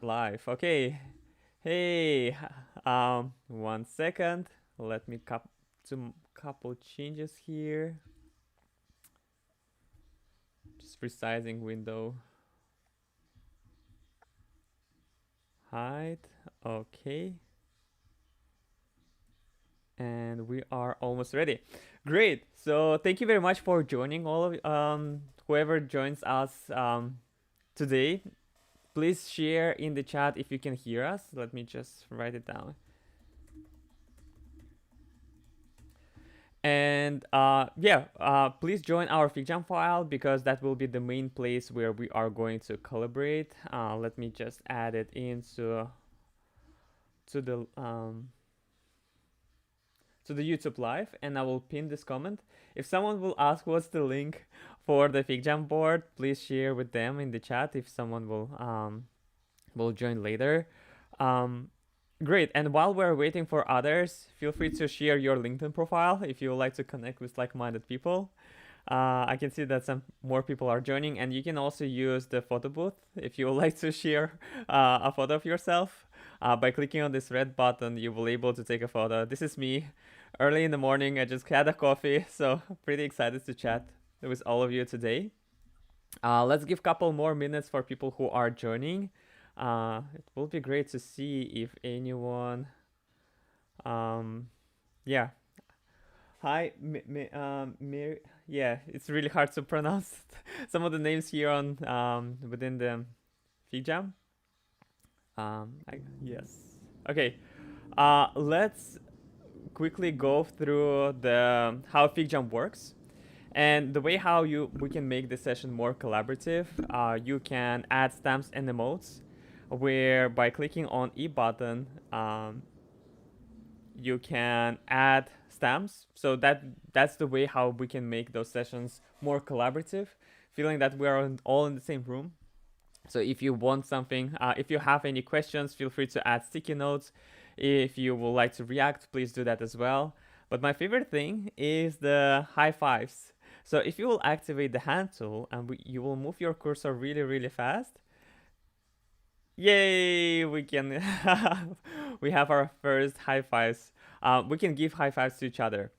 live. Okay. Hey. 1 second. Let me some couple changes here. Just resizing window height. Okay. And we are almost ready. Great. So thank you very much for joining all of whoever joins us today. Please share in the chat if you can hear us. Let me just write it down. And please join our FigJam file because that will be the main place where we are going to collaborate. Let me just add it into to the YouTube live, and I will pin this comment. If someone will ask what's the link for the FigJam board, please share with them in the chat if someone will join later. Great. And while we're waiting for others, feel free to share your LinkedIn profile if you would like to connect with like-minded people. I can see that some more people are joining, and you can also use the photo booth if you would like to share a photo of yourself. By clicking on this red button, you will be able to take a photo. This is me early in the morning. I just had a coffee, so pretty excited to chat with all of you today. Let's give a couple more minutes for people who are joining. It will be great to see if anyone. Yeah. Hi, yeah, it's really hard to pronounce some of the names here on within the FigJam. Yes. Okay. Let's quickly go through the how FigJam works. And the way how we can make this session more collaborative, you can add stamps and emotes, where by clicking on E button, you can add stamps. So that's the way how we can make those sessions more collaborative, feeling that we are all in the same room. So if you want something, if you have any questions, feel free to add sticky notes. If you would like to react, please do that as well. But my favorite thing is the high fives. So if you will activate the hand tool and you will move your cursor really, really fast. Yay, we can we have our first high fives. We can give high fives to each other.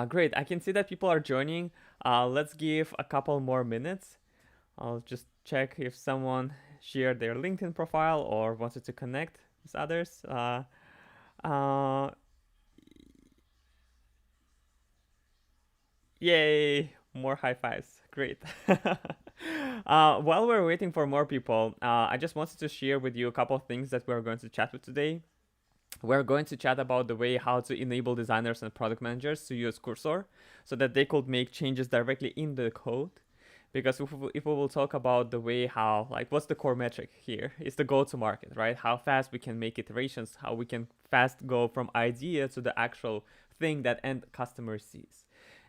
Great, I can see that people are joining. Let's give a couple more minutes. I'll just check if someone shared their LinkedIn profile or wanted to connect with others. Yay, more high fives. Great. While we're waiting for more people, I just wanted to share with you a couple of things that we're going to chat with today. We're going to chat about the way how to enable designers and product managers to use Cursor so that they could make changes directly in the code. Because if we will talk about the way how, like, what's the core metric here? It's the go-to-market, right? How fast we can make iterations, how we can fast go from idea to the actual thing that end customer sees.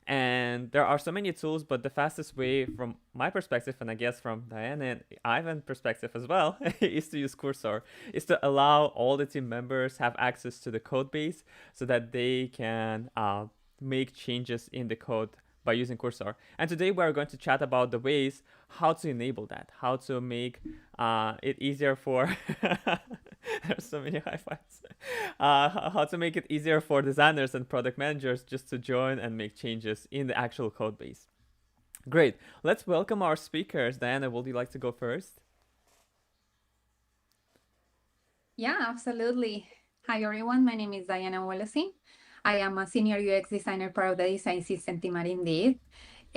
And there are so many tools, but the fastest way from my perspective, and I guess from Diana and Ivan's perspective as well, is to use Cursor, is to allow all the team members have access to the code base so that they can make changes in the code by using Cursor. And today we're going to chat about the ways how to enable that, how to make it easier for there's so many high fives. How to make it easier for designers and product managers just to join and make changes in the actual code base. Great. Let's welcome our speakers. Diana, would you like to go first? Yeah, absolutely. Hi, everyone. My name is Diana Wallacey. I am a senior UX designer part of the design system team at Indeed.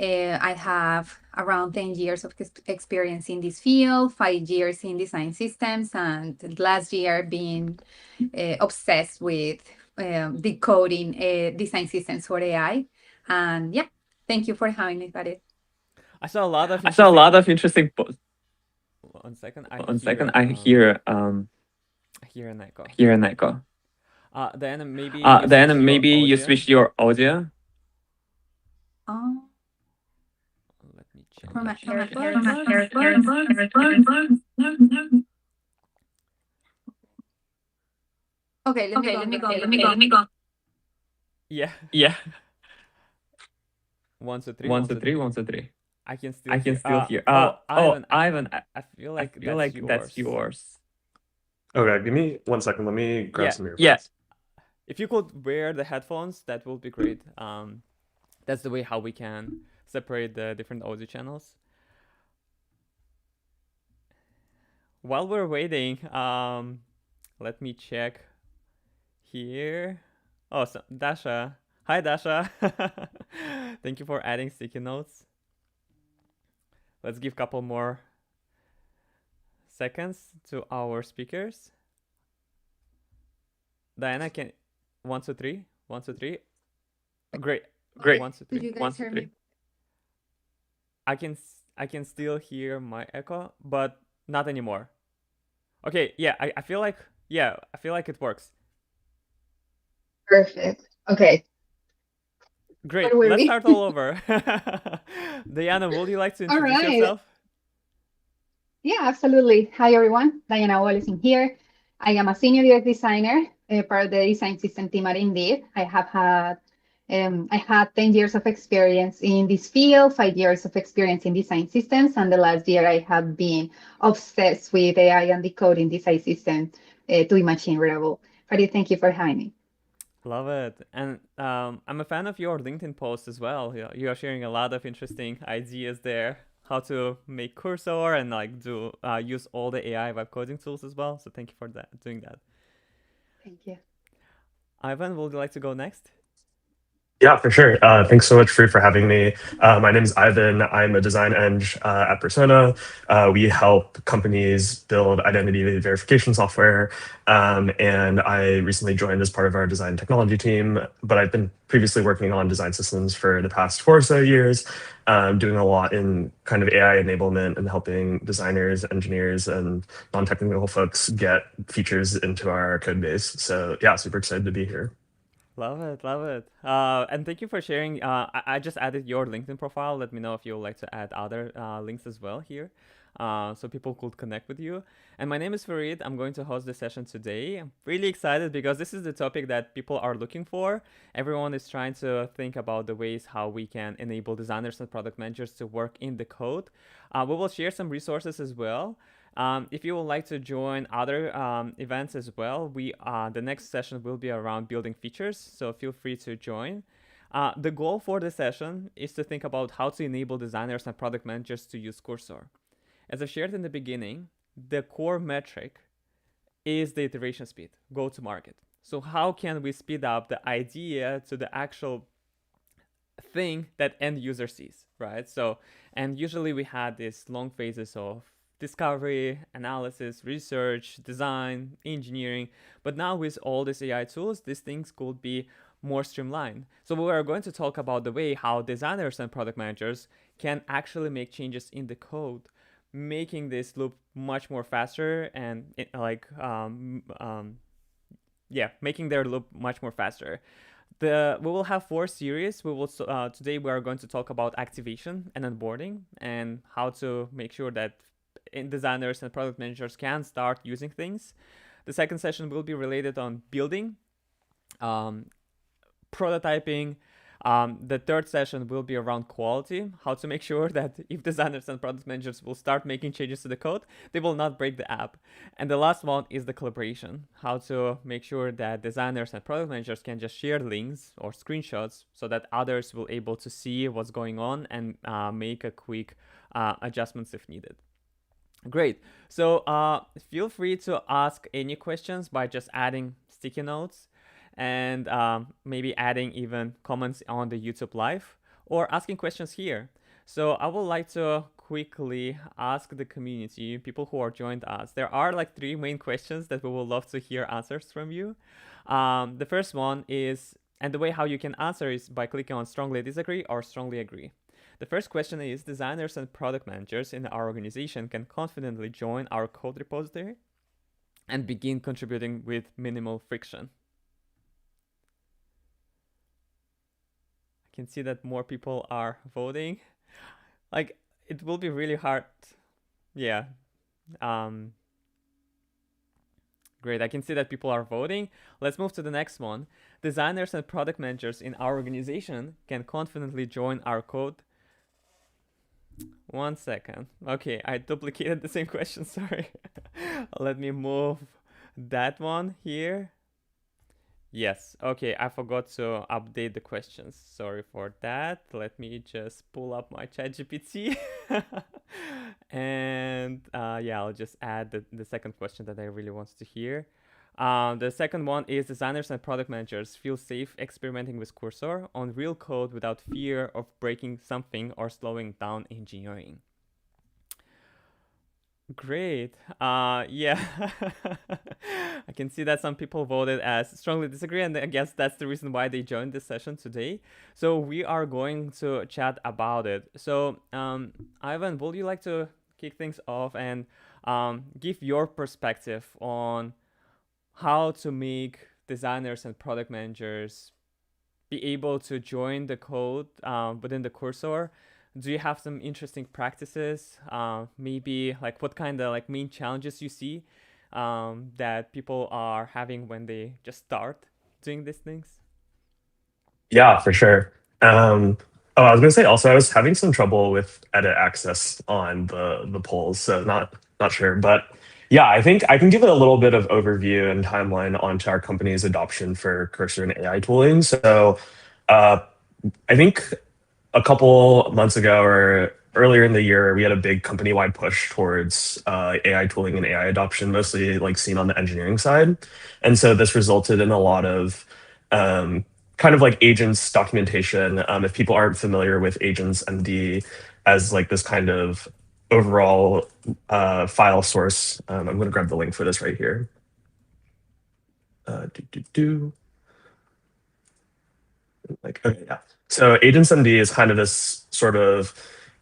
I have around 10 years of experience in this field, 5 years in design systems, and last year being obsessed with decoding design systems for AI. And yeah, thank you for having me, Farid. I saw a lot of I saw a interesting. lot of interesting posts. 1 second. One second, I hear an echo. hear an echo. Diana, maybe You switch your audio. Oh, Let me check. from my Okay, let me go. Yeah. Yeah. 1, 2, 3. 1, 2, 3, 1, 2, 3. I can still I can hear. still hear. Ivan, Ivan, I feel I like feel like that's yours. Okay, give me 1 second. Let me grab Yeah. some earphones. Yes. If you could wear the headphones, that would be great. That's the way how we can separate the different audio channels. While we're waiting, let me check here. Oh, so Dasha. Hi, Dasha. Thank you for adding sticky notes. Let's give a couple more seconds to our speakers. Diana, can 1, 2, 3, 1, 2, 3. Great. Great. 1, 2, Did 3. you 1, guys 2, hear 3. me? I can still hear my echo, but not anymore. Okay, yeah, I feel like it works. Perfect. Okay. Great. Where were Let's we? start all over. Diana, would you like to All introduce right. yourself? Yeah, absolutely. Hi, everyone. Diana Wallace in here. I am a senior UX designer, part of the design system team at Indeed. I had 10 years of experience in this field, 5 years of experience in design systems, and the last year I have been obsessed with AI and decoding design systems to machine readable. Farid, thank you for having me. Love it. And I'm a fan of your LinkedIn posts as well. You are sharing a lot of interesting ideas there. How to make Cursor and like do use all the AI web coding tools as well. So thank you for doing that. Thank you. Ivan, would you like to go next? Yeah, for sure. Thanks so much, Free, for having me. My name is Ivan. I'm a design eng at Persona. We help companies build identity verification software. And I recently joined as part of our design technology team, but I've been previously working on design systems for the past 4 or so years, doing a lot in kind of AI enablement and helping designers, engineers, and non-technical folks get features into our code base. So yeah, super excited to be here. Love it, love it. And thank you for sharing. I just added your LinkedIn profile. Let me know if you would like to add other links as well here, so people could connect with you. And my name is Farid. I'm going to host the session today. I'm really excited because this is the topic that people are looking for. Everyone is trying to think about the ways how we can enable designers and product managers to work in the code. We will share some resources as well. If you would like to join other events as well, the next session will be around building features, so feel free to join. The goal for the session is to think about how to enable designers and product managers to use Cursor. As I shared in the beginning, the core metric is the iteration speed, go to market. So how can we speed up the idea to the actual thing that end user sees, right? So, and usually we had these long phases of discovery, analysis, research, design, engineering. But now with all these AI tools, these things could be more streamlined. So we are going to talk about the way how designers and product managers can actually make changes in the code, making this loop much more faster and making their loop much more faster. We will have 4 series. Today we are going to talk about activation and onboarding and how to make sure that designers and product managers can start using things. The second session will be related on building, prototyping. The third session will be around quality, how to make sure that if designers and product managers will start making changes to the code, they will not break the app. And the last one is the collaboration, how to make sure that designers and product managers can just share links or screenshots so that others will able to see what's going on and make a quick adjustments if needed. Great. So feel free to ask any questions by just adding sticky notes and maybe adding even comments on the YouTube live or asking questions here. So I would like to quickly ask the community, people who are joined us. There are like 3 main questions that we would love to hear answers from you. The first one is, and the way how you can answer is by clicking on strongly disagree or strongly agree. The first question is, designers and product managers in our organization can confidently join our code repository and begin contributing with minimal friction. I can see that more people are voting. Like, it will be really hard. Yeah. Great, I can see that people are voting. Let's move to the next one. Designers and product managers in our organization can confidently join our code. 1 second. Okay, I duplicated the same question, sorry. Let me move that one here. Yes, okay, I forgot to update the questions. Sorry for that. Let me just pull up my ChatGPT. And yeah, I'll just add the second question that I really want to hear. The second one is designers and product managers feel safe experimenting with Cursor on real code without fear of breaking something or slowing down engineering. Great. Yeah. I can see that some people voted as strongly disagree, and I guess that's the reason why they joined this session today. So we are going to chat about it. So Ivan, would you like to kick things off and give your perspective on how to make designers and product managers be able to join the code within the Cursor? Do you have some interesting practices? Maybe like what kind of like main challenges you see that people are having when they just start doing these things? Yeah, for sure. I was gonna say also I was having some trouble with edit access on the polls, so not sure, but yeah, I think I can give it a little bit of overview and timeline onto our company's adoption for Cursor and AI tooling. So I think a couple months ago or earlier in the year, we had a big company-wide push towards AI tooling and AI adoption, mostly like seen on the engineering side. And so this resulted in a lot of kind of like agents documentation. If people aren't familiar with Agents MD as like this kind of overall file source, I'm going to grab the link for this right here. Like, okay, yeah. So Agents MD is kind of this sort of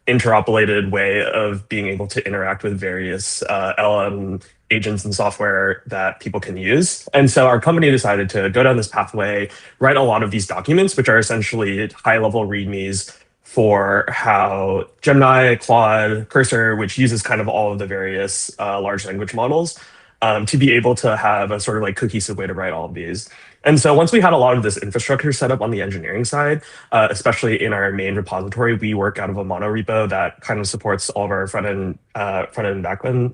interoperated way of being able to interact with various LM agents and software that people can use. And so our company decided to go down this pathway, write a lot of these documents, which are essentially high-level READMEs for how Gemini, Claude, Cursor, which uses kind of all of the various large language models, to be able to have a sort of like cohesive way to write all of these. And so once we had a lot of this infrastructure set up on the engineering side, especially in our main repository, we work out of a monorepo that kind of supports all of our front-end backend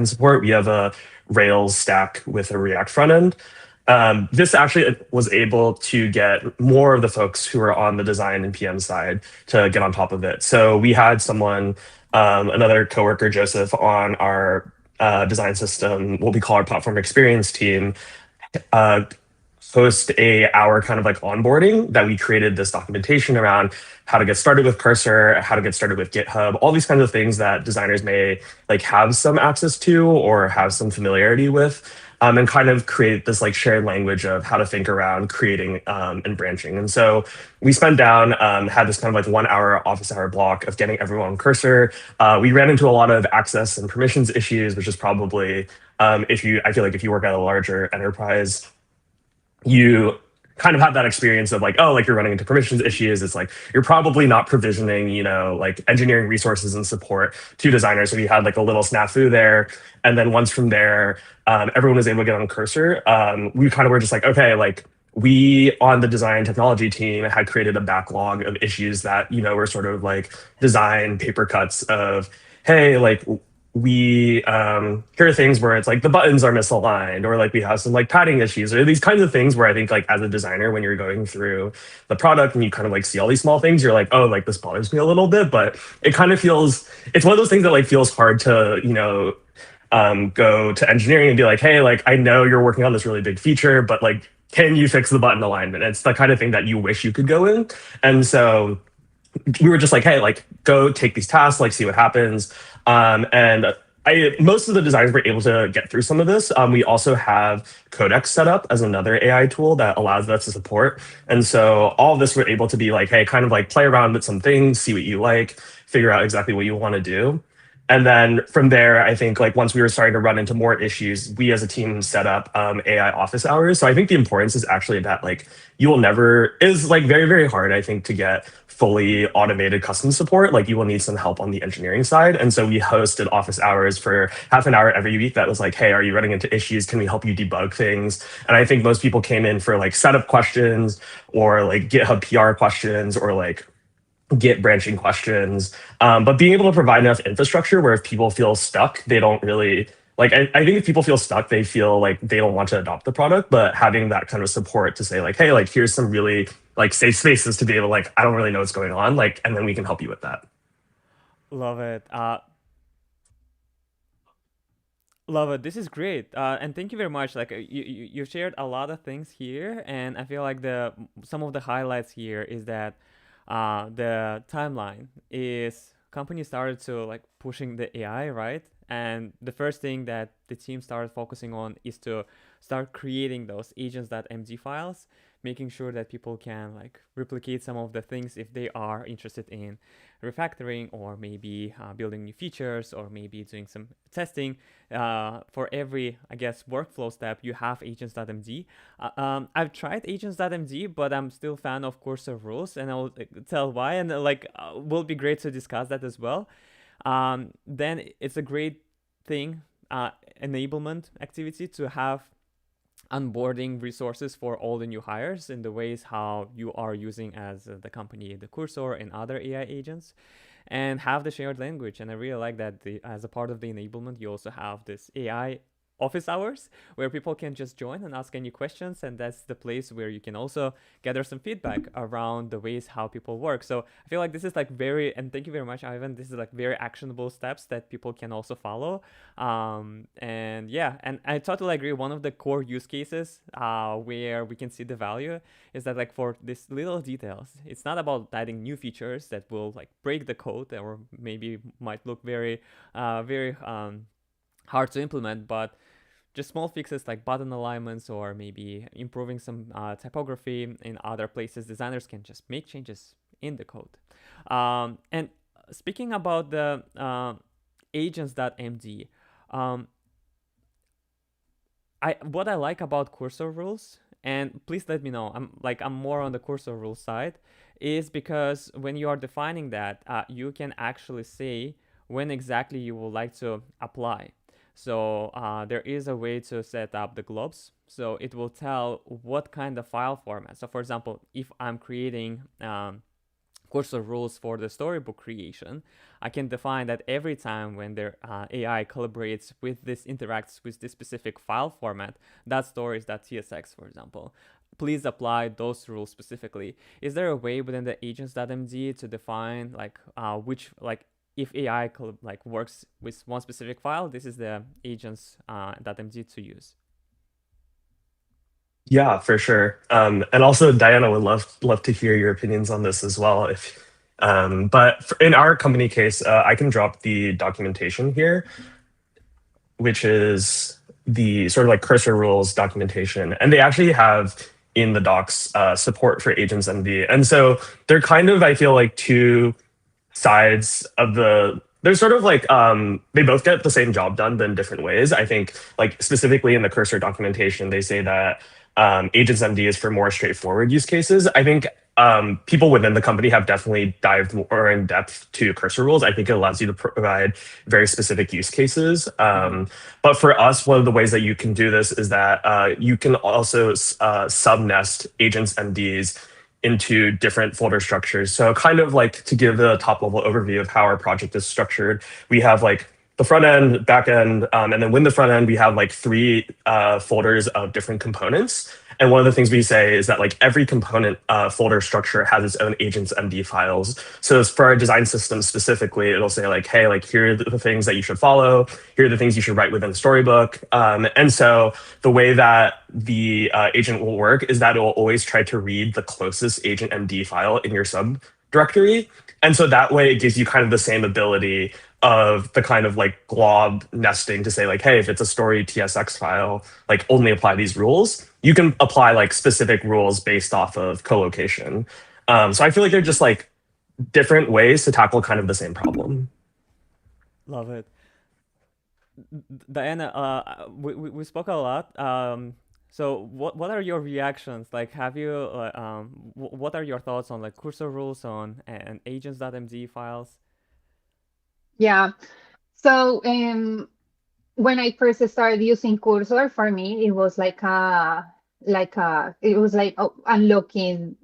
support. We have a Rails stack with a React front end. This actually was able to get more of the folks who are on the design and PM side to get on top of it. So we had someone, another coworker, Joseph, on our design system, what we call our platform experience team, host our kind of like onboarding that we created this documentation around how to get started with Cursor, how to get started with GitHub, all these kinds of things that designers may like have some access to or have some familiarity with, and kind of create this like shared language of how to think around creating and branching. And so we spent down, had this kind of like 1 hour office hour block of getting everyone on Cursor. We ran into a lot of access and permissions issues, which is probably, I feel like if you work at a larger enterprise, you kind of have that experience of like, oh, like you're running into permissions issues. It's like, you're probably not provisioning, like engineering resources and support to designers. So we had like a little snafu there. And then once from there, everyone was able to get on Cursor. We kind of were just like, okay, like we on the design technology team had created a backlog of issues that, were sort of like design paper cuts of, hey, like we here are things where it's like the buttons are misaligned, or like we have some like padding issues, or these kinds of things where I think like as a designer, when you're going through the product and you kind of like see all these small things, you're like, oh, like this bothers me a little bit. But it kind of feels, it's one of those things that like feels hard to go to engineering and be like, hey, like I know you're working on this really big feature, but like can you fix the button alignment? It's the kind of thing that you wish you could go in. And so we were just like, hey, like go take these tasks, like see what happens. And most of the designers were able to get through some of this. We also have Codex set up as another AI tool that allows us to support. And so all of this, we're able to be like, hey, kind of like play around with some things, see what you like, figure out exactly what you want to do. And then from there, I think like once we were starting to run into more issues, we as a team set up AI office hours. So I think the importance is actually that like is like very, very hard, I think, to get fully automated custom support. Like you will need some help on the engineering side. And so we hosted office hours for half an hour every week that was like, hey, are you running into issues? Can we help you debug things? And I think most people came in for like setup questions or like GitHub PR questions or like Git branching questions, but being able to provide enough infrastructure where if people feel stuck, they don't really like I think if people feel stuck, they feel like they don't want to adopt the product, but having that kind of support to say like, hey, like here's some really like safe spaces to be able to like, I don't really know what's going on, like, and then we can help you with that. Love it. Love it. This is great. And thank you very much. Like you shared a lot of things here, and I feel like the some of the highlights here is that the timeline is companies started to like pushing the AI, right? And the first thing that the team started focusing on is to start creating those agents.md files, making sure that people can like replicate some of the things if they are interested in refactoring or maybe building new features or maybe doing some testing. For every, I guess, workflow step, you have agents.md. I've tried agents.md, but I'm still a fan of Cursor rules, and I'll tell why, and will be great to discuss that as well. Then it's a great thing, enablement activity to have onboarding resources for all the new hires in the ways how you are using as the company, the Cursor and other AI agents, and have the shared language. And I really like that as a part of the enablement, you also have this AI office hours where people can just join and ask any questions, and that's the place where you can also gather some feedback around the ways how people work. So I feel like this is like very, and thank you very much, Ivan, this is like very actionable steps that people can also follow. And yeah, and I totally agree, one of the core use cases where we can see the value is that like for these little details, it's not about adding new features that will like break the code or maybe might look very hard to implement, but just small fixes like button alignments or maybe improving some typography in other places. Designers can just make changes in the code. And speaking about the agents.md, what I like about Cursor rules, and please let me know, I'm more on the Cursor rule side, is because when you are defining that, you can actually say when exactly you would like to apply. So there is a way to set up the globs. So it will tell what kind of file format. So for example, if I'm creating Cursor rules for the storybook creation, I can define that every time when their AI collaborates with this, interacts with this specific file format, that story is .tsx, for example. Please apply those rules specifically. Is there a way within the agents.md to define like which, like, if AI works with one specific file, this is the agents.md to use? Yeah, for sure. And also Diana would love to hear your opinions on this as well. In our company case, I can drop the documentation here, which is the sort of like Cursor rules documentation, and they actually have in the docs support for agents.md. And so they're kind of, I feel like, two sides of they're sort of like they both get the same job done but in different ways. I think like specifically in the Cursor documentation, they say that agents.md is for more straightforward use cases. I think people within the company have definitely dived more in depth to Cursor rules. I think it allows you to provide very specific use cases. But for us, one of the ways that you can do this is that you can also sub-nest agents.mds into different folder structures. So kind of like to give a top level overview of how our project is structured, we have like the front end, back end, and then within the front end, we have like three folders of different components. And one of the things we say is that like every component folder structure has its own agents.md files. So as for our design system specifically, it'll say like, hey, like here are the things that you should follow. Here are the things you should write within Storybook. And so the way that the agent will work is that it will always try to read the closest agent.md file in your subdirectory. And so that way it gives you kind of the same ability of the kind of like glob nesting to say like, hey, if it's a story TSX file, like only apply these rules. You can apply like specific rules based off of co-location. So I feel like they're just like different ways to tackle kind of the same problem. Love it. Diana, we spoke a lot. So what are your reactions? Like, have you what are your thoughts on like Cursor rules on and agents.md files? Yeah. So when I first started using Cursor, for me, it was like unlocking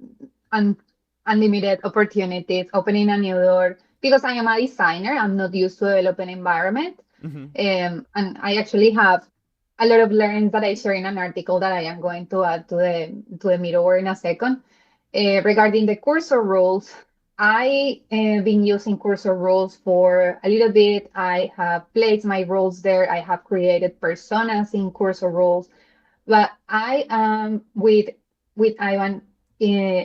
unlimited opportunities, opening a new door. Because I am a designer, I'm not used to developing environment. And I actually have a lot of learnings that I share in an article that I am going to add to the middleware in a second. Regarding the cursor rules, I have been using cursor rules for a little bit. I have placed my rules there. I have created personas in cursor rules, but I am with Ivan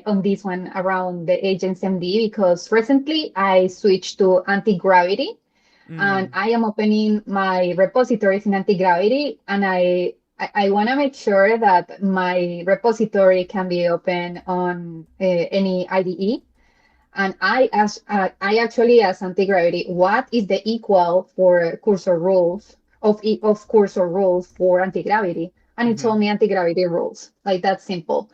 on this one around the agents MD because recently I switched to anti-gravity. And I am opening my repositories in anti-gravity, and I want to make sure that my repository can be open on any IDE. And I actually asked anti-gravity, what is the equal for cursor rules of cursor rules for anti-gravity? And it told me anti-gravity rules, like that simple.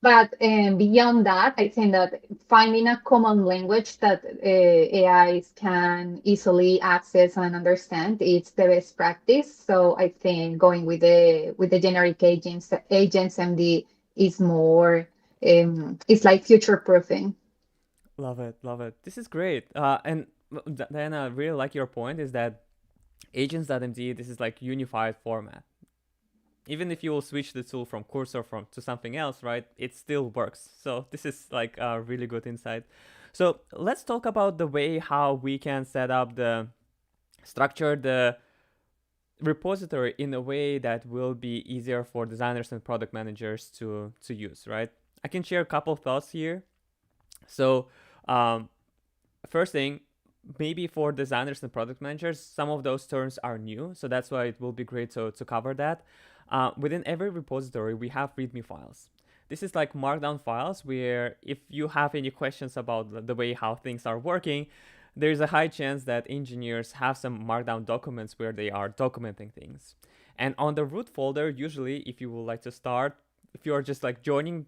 But beyond that, I think that finding a common language that AIs can easily access and understand is the best practice. So I think going with the generic agents MD is more it's like future proofing. Love it, love it. This is great. And Diana, I really like your point is that agents.md, this is like unified format. Even if you will switch the tool from cursor to something else, right, it still works. So this is like a really good insight. So let's talk about the way how we can set up structure the repository in a way that will be easier for designers and product managers to use, right? I can share a couple of thoughts here. So first thing, maybe for designers and product managers, some of those terms are new. So that's why it will be great to cover that. Within every repository, we have README files. This is like markdown files where if you have any questions about the way how things are working, there's a high chance that engineers have some markdown documents where they are documenting things. And on the root folder, usually if you would like to start, if you're just like joining,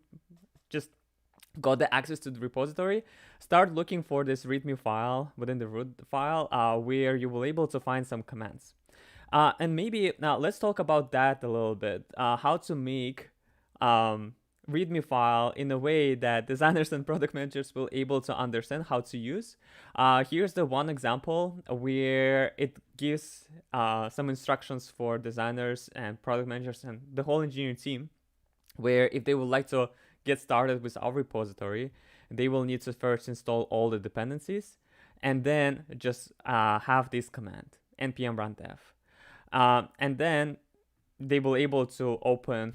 just got the access to the repository, start looking for this README file within the root file where you will able to find some commands. And maybe now let's talk about that a little bit. How to make README file in a way that designers and product managers will able to understand how to use. Here's the one example where it gives some instructions for designers and product managers and the whole engineering team, where if they would like to get started with our repository, they will need to first install all the dependencies and then just have this command, npm run dev. And then they will able to open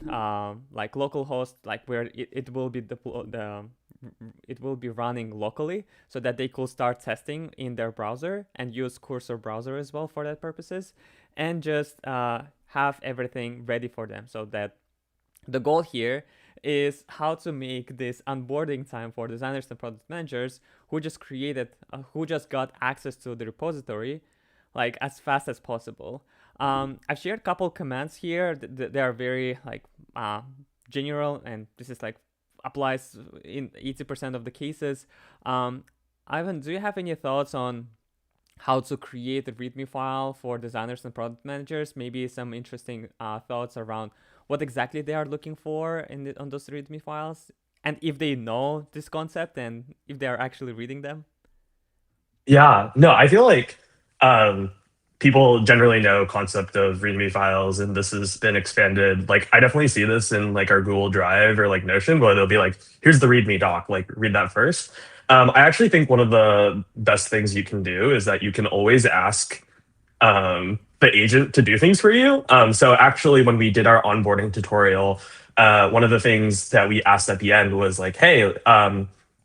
like localhost, like where it will be it will be running locally, so that they could start testing in their browser and use Cursor browser as well for that purposes, and just have everything ready for them. So that the goal here is how to make this onboarding time for designers and product managers who just got access to the repository, like as fast as possible. I've shared a couple commands here. They are very like general, and this is like applies in 80% of the cases. Ivan, do you have any thoughts on how to create a README file for designers and product managers? Maybe some interesting thoughts around what exactly they are looking for on those README files, and if they know this concept and if they are actually reading them? Yeah, no, I feel like people generally know concept of README files, and this has been expanded. Like, I definitely see this in like our Google Drive or like Notion, where they'll be like, here's the README doc, like read that first. I actually think one of the best things you can do is that you can always ask the agent to do things for you. So actually, when we did our onboarding tutorial, one of the things that we asked at the end was like, hey,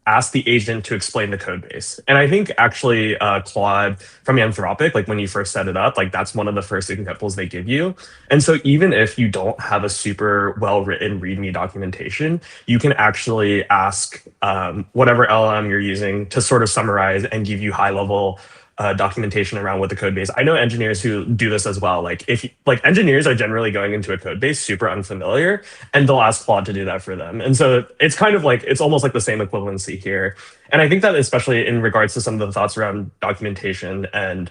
ask the agent to explain the code base. And I think actually Claude from Anthropic, like when you first set it up, like that's one of the first examples they give you. And so even if you don't have a super well-written README documentation, you can actually ask whatever LLM you're using to sort of summarize and give you high-level documentation around what the code base. I know engineers who do this as well. Like engineers are generally going into a code base super unfamiliar, and they'll ask Claude to do that for them. And so it's kind of like, it's almost like the same equivalency here. And I think that especially in regards to some of the thoughts around documentation and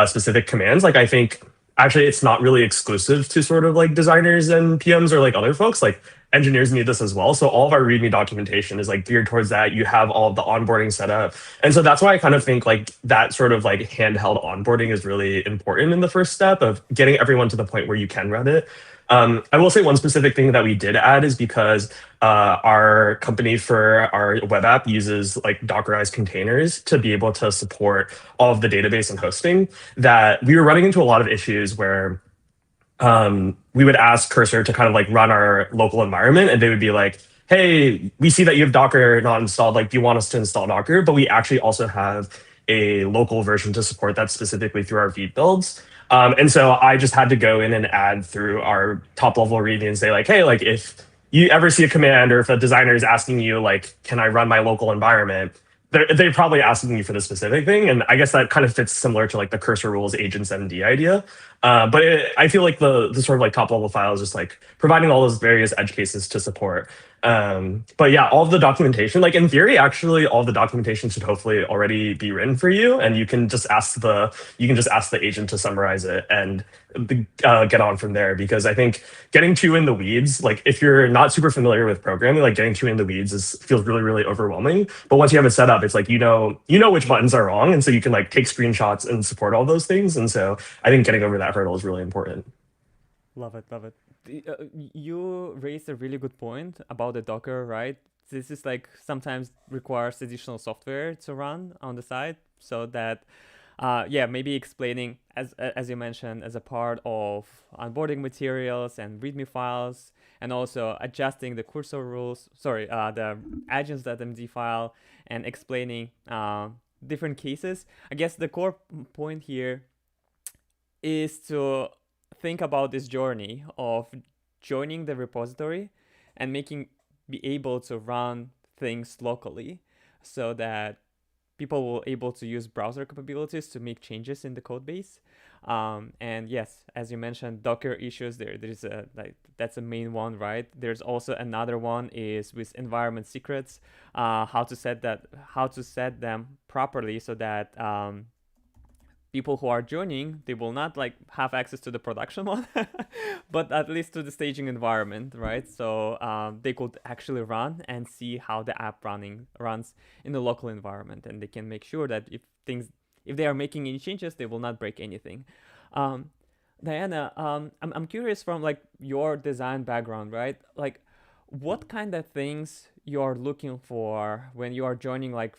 specific commands, like I think actually it's not really exclusive to sort of like designers and PMs or like other folks. Like engineers need this as well. So all of our README documentation is like geared towards that. You have all of the onboarding set up. And so that's why I kind of think like that sort of like handheld onboarding is really important in the first step of getting everyone to the point where you can run it. I will say one specific thing that we did add is because our company for our web app uses like Dockerized containers to be able to support all of the database and hosting, that we were running into a lot of issues where we would ask Cursor to kind of like run our local environment, and they would be like, hey, we see that you have Docker not installed. Like, do you want us to install Docker? But we actually also have a local version to support that specifically through our Vite builds. And so I just had to go in and add through our top level README and say like, hey, like if you ever see a command or if a designer is asking you like, can I run my local environment? They're probably asking you for the specific thing. And I guess that kind of fits similar to like the Cursor rules agents MD idea. But I feel like the sort of like top level file is just like providing all those various edge cases to support. But yeah, all of the documentation, like in theory, actually all of the documentation should hopefully already be written for you. And you can just ask the agent to summarize it and get on from there. Because I think getting too in the weeds, like if you're not super familiar with programming, like getting too in the weeds feels really, really overwhelming. But once you have it set up, it's like, you know which buttons are wrong. And so you can like take screenshots and support all those things. And so I think getting over that hurdle is really important. Love it, love it. You raised a really good point about the Docker, right? This is like sometimes requires additional software to run on the side, so that yeah, maybe explaining as you mentioned as a part of onboarding materials and README files, and also adjusting the cursor rules, the agents.md file, and explaining different cases. I guess the core point here is to think about this journey of joining the repository and be able to run things locally, so that people will able to use browser capabilities to make changes in the code base. And yes, as you mentioned, Docker issues, there's a that's a main one, right? There's also another one is with environment secrets, how to set them properly so that people who are joining, they will not like have access to the production one, but at least to the staging environment, right? So they could actually run and see how the app runs in the local environment, and they can make sure that if they are making any changes, they will not break anything. Diana, I'm curious from like your design background, right? Like, what kind of things you're looking for when you are joining like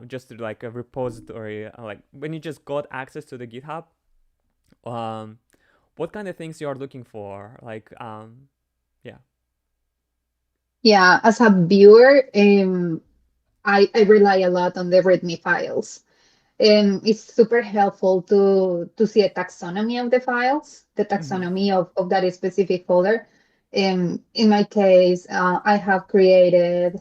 just like a repository, like when you just got access to the GitHub, what kind of things you're looking for? Like, Yeah, as a viewer, I rely a lot on the README files. It's super helpful to see a taxonomy of the files, the taxonomy of that specific folder. In my case, I have coded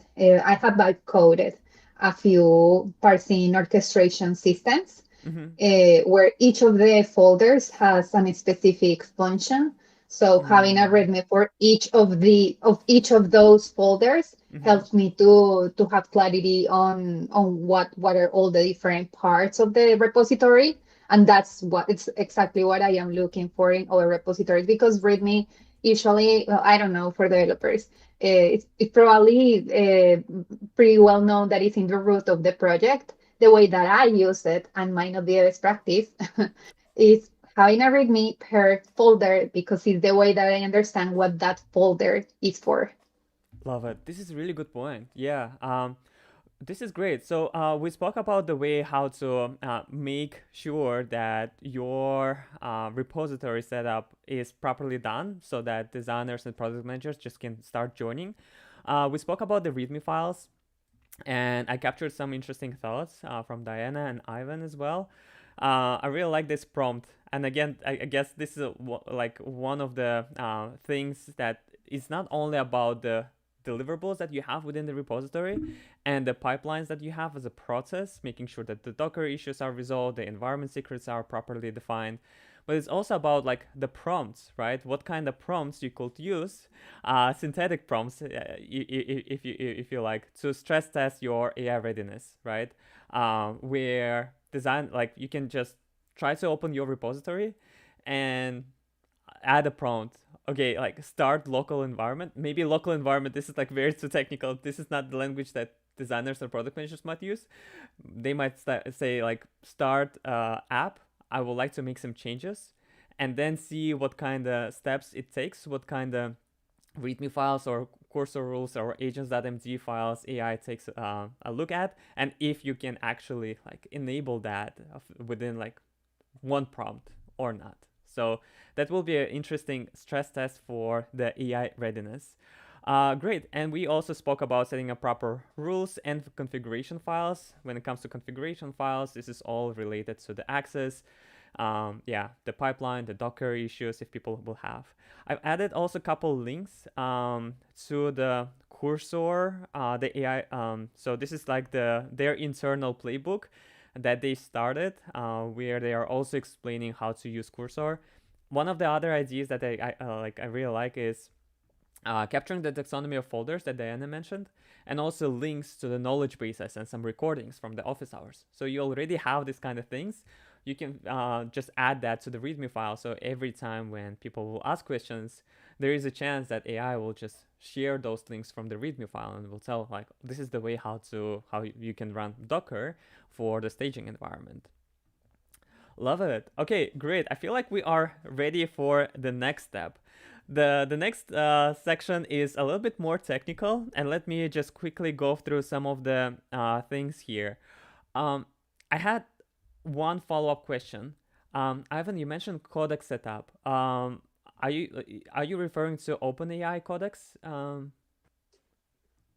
a few parsing orchestration systems where each of the folders has a specific function. So having a README for each of those folders helps me to have clarity on what are all the different parts of the repository. And that's it's exactly what I am looking for in other repositories, because README usually, well, I don't know, for developers, it's probably pretty well known that it's in the root of the project. The way that I use it, and might not be a best practice, is having a README per folder, because it's the way that I understand what that folder is for. Love it. This is a really good point. Yeah. This is great. So we spoke about the way how to make sure that your repository setup is properly done, so that designers and product managers just can start joining. We spoke about the README files, and I captured some interesting thoughts from Diana and Ivan as well. I really like this prompt. And again, I guess this is like one of the things that is not only about the deliverables that you have within the repository and the pipelines that you have as a process, making sure that the Docker issues are resolved, the environment secrets are properly defined, but it's also about like the prompts, right? What kind of prompts you could use, synthetic prompts, if you like, to stress test your AI readiness, right? Where design, like you can just try to open your repository and add a prompt. okay, like start local environment. Maybe local environment, this is like very too technical. This is not the language that designers or product managers might use. They might say like start app. I would like to make some changes, and then see what kind of steps it takes, what kind of README files or cursor rules or agents.md files AI takes a look at, and if you can actually like enable that within like one prompt or not. So that will be an interesting stress test for the AI readiness. Great, and we also spoke about setting up proper rules and configuration files. When it comes to configuration files, this is all related to the access, the pipeline, the Docker issues if people will have. I've added also a couple links to the Cursor, the AI. So this is like their internal playbook that they started, where they are also explaining how to use Cursor. One of the other ideas that I really like is capturing the taxonomy of folders that Diana mentioned, and also links to the knowledge bases and some recordings from the office hours. So you already have these kind of things. You can just add that to the README file. So every time when people will ask questions, there is a chance that AI will just share those links from the README file and will tell like, this is the way how you can run Docker for the staging environment. Love it. Okay, great. I feel like we are ready for the next step. The next section is a little bit more technical, and let me just quickly go through some of the things here. I had one follow-up question. Ivan, you mentioned codex setup. Are you referring to OpenAI Codex?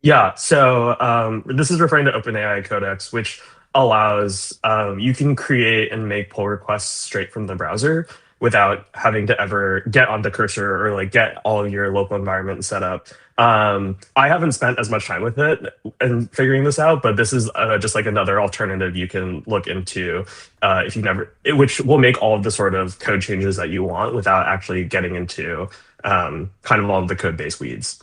Yeah, so this is referring to OpenAI Codex, which allows you can create and make pull requests straight from the browser without having to ever get on the cursor or like get all of your local environment set up. I haven't spent as much time with it and figuring this out, but this is just like another alternative you can look into if you never, which will make all of the sort of code changes that you want without actually getting into kind of all of the code base weeds.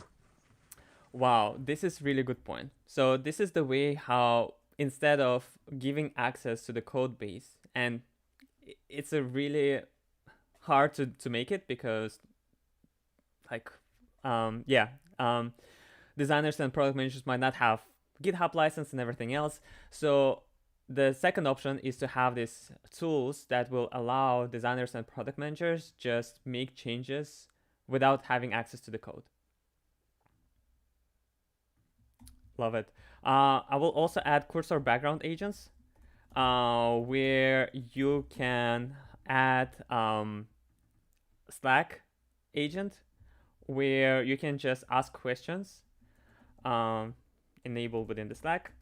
Wow, this is really good point. So this is the way how instead of giving access to the code base, and it's a really hard to make it because like designers and product managers might not have GitHub license and everything else. So the second option is to have these tools that will allow designers and product managers just make changes without having access to the code. Love it. I will also add Cursor background agents where you can add Slack agent where you can just ask questions enabled within the Slack,